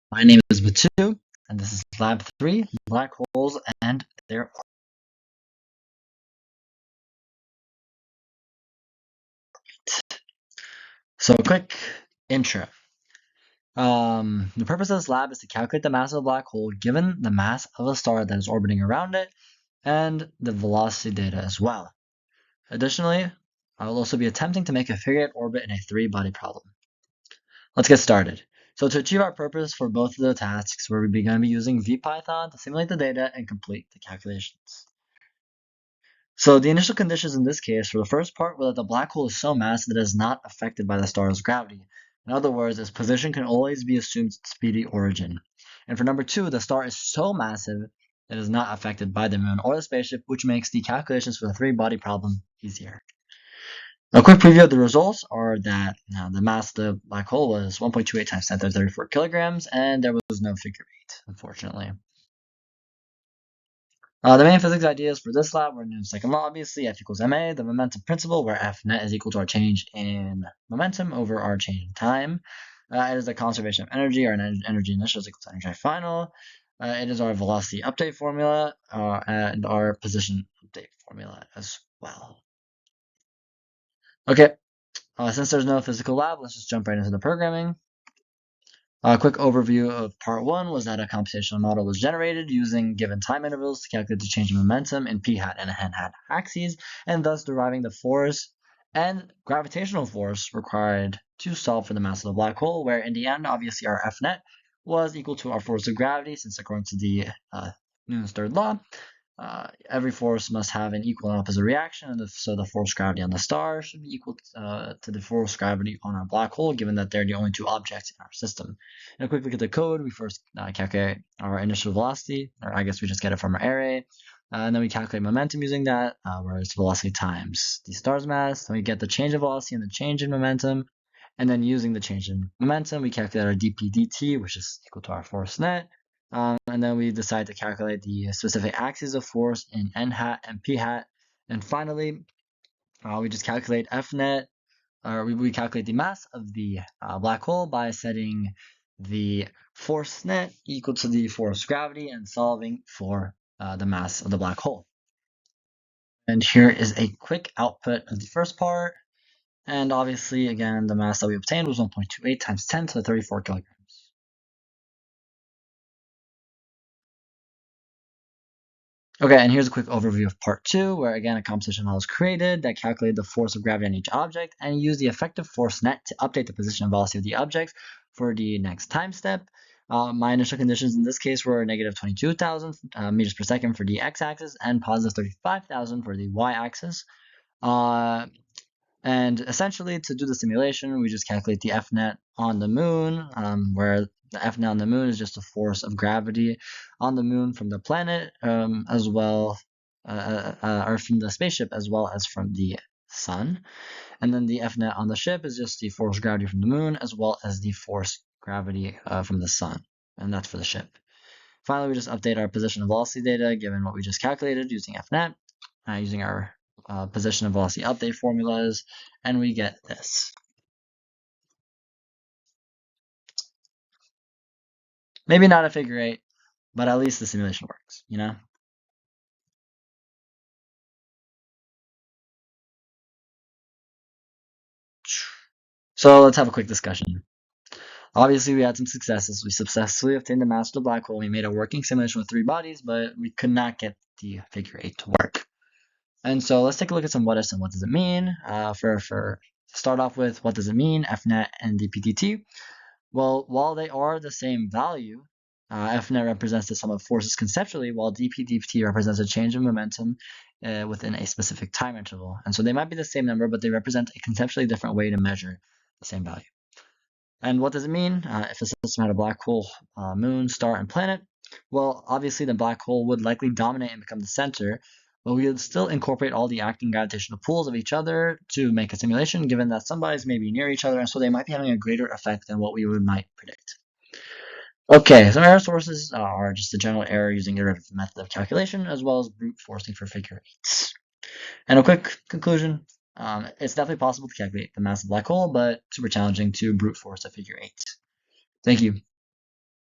My name is Batu, and this is Lab 3, Black Holes and their orbit. So, a quick intro. The purpose of this lab is to calculate the mass of a black hole given the mass of a star that is orbiting around it and the velocity data as well. Additionally, I will also be attempting to make a figure-8 orbit in a 3-body problem. Let's get started. So to achieve our purpose for both of the tasks, we're going to be using VPython to simulate the data and complete the calculations. So the initial conditions in this case for the first part were that the black hole is so massive that it is not affected by the star's gravity. In other words, its position can always be assumed at speedy origin. And for number 2, the star is so massive that it is not affected by the moon or the spaceship, which makes the calculations for the 3-body problem easier. A quick preview of the results are that the mass of the black hole was 1.28 times 10 to the 34 kilograms, and there was no figure 8, unfortunately. The main physics ideas for this lab were Newton's second law, obviously, F equals ma, the momentum principle, where F net is equal to our change in momentum over our change in time. It is the conservation of energy, our energy initial is equal to energy final. It is our velocity update formula, and our position update formula as well. Okay, since there's no physical lab, let's just jump right into the programming. A quick overview of part 1 was that a computational model was generated using given time intervals to calculate the change in momentum in p hat and n hat axes, and thus deriving the force and gravitational force required to solve for the mass of the black hole, where in the end, obviously, our F net was equal to our force of gravity, since according to the Newton's third law, every force must have an equal and opposite reaction, and so the force gravity on the star should be equal to the force gravity on our black hole, given that they're the only two objects in our system. And a quick look at the code, we first calculate our initial velocity, or I guess we just get it from our array, and then we calculate momentum using that, where it's velocity times the star's mass. Then we get the change in velocity and the change in momentum, and then using the change in momentum, we calculate our dp dt, which is equal to our force net. And then we decide to calculate the specific axes of force in n hat and p hat. And finally, we just calculate F net, or we calculate the mass of the black hole by setting the force net equal to the force gravity and solving for the mass of the black hole. And here is a quick output of the first part. And obviously, again, the mass that we obtained was 1.28 times 10 to the 34 kilograms. Okay, and here's a quick overview of part 2, where again a composition model was created that calculated the force of gravity on each object and used the effective force net to update the position and velocity of the objects for the next time step. My initial conditions in this case were negative 22,000 meters per second for the x-axis and positive 35,000 for the y-axis. And essentially, to do the simulation, we just calculate the F net on the moon, where the F net on the moon is just the force of gravity on the moon from the planet, as well, or from the spaceship, as well as from the sun. And then the F net on the ship is just the force gravity from the moon, as well as the force gravity from the sun. And that's for the ship. Finally, we just update our position and velocity data given what we just calculated using F net, using our position and velocity update formulas, and we get this. Maybe not a figure 8, but at least the simulation works, you know? So let's have a quick discussion. Obviously, we had some successes. We successfully obtained the mass of the black hole. We made a working simulation with 3 bodies, but we could not get the figure 8 to work. And so let's take a look at some what ifs and what does it mean. For start off with, what does it mean, Fnet and dPdt? Well, while they are the same value, Fnet represents the sum of forces conceptually, while dPdt represents a change in momentum within a specific time interval. And so they might be the same number, but they represent a conceptually different way to measure the same value. And what does it mean? If a system had a black hole, moon, star, and planet, well, obviously the black hole would likely dominate and become the center, but we would still incorporate all the acting gravitational pulls of each other to make a simulation, given that some bodies may be near each other, and so they might be having a greater effect than what we might predict. Okay, some error sources are just the general error using the derivative method of calculation, as well as brute forcing for figure 8s. And a quick conclusion, it's definitely possible to calculate the mass of the black hole, but super challenging to brute force a figure 8. Thank you.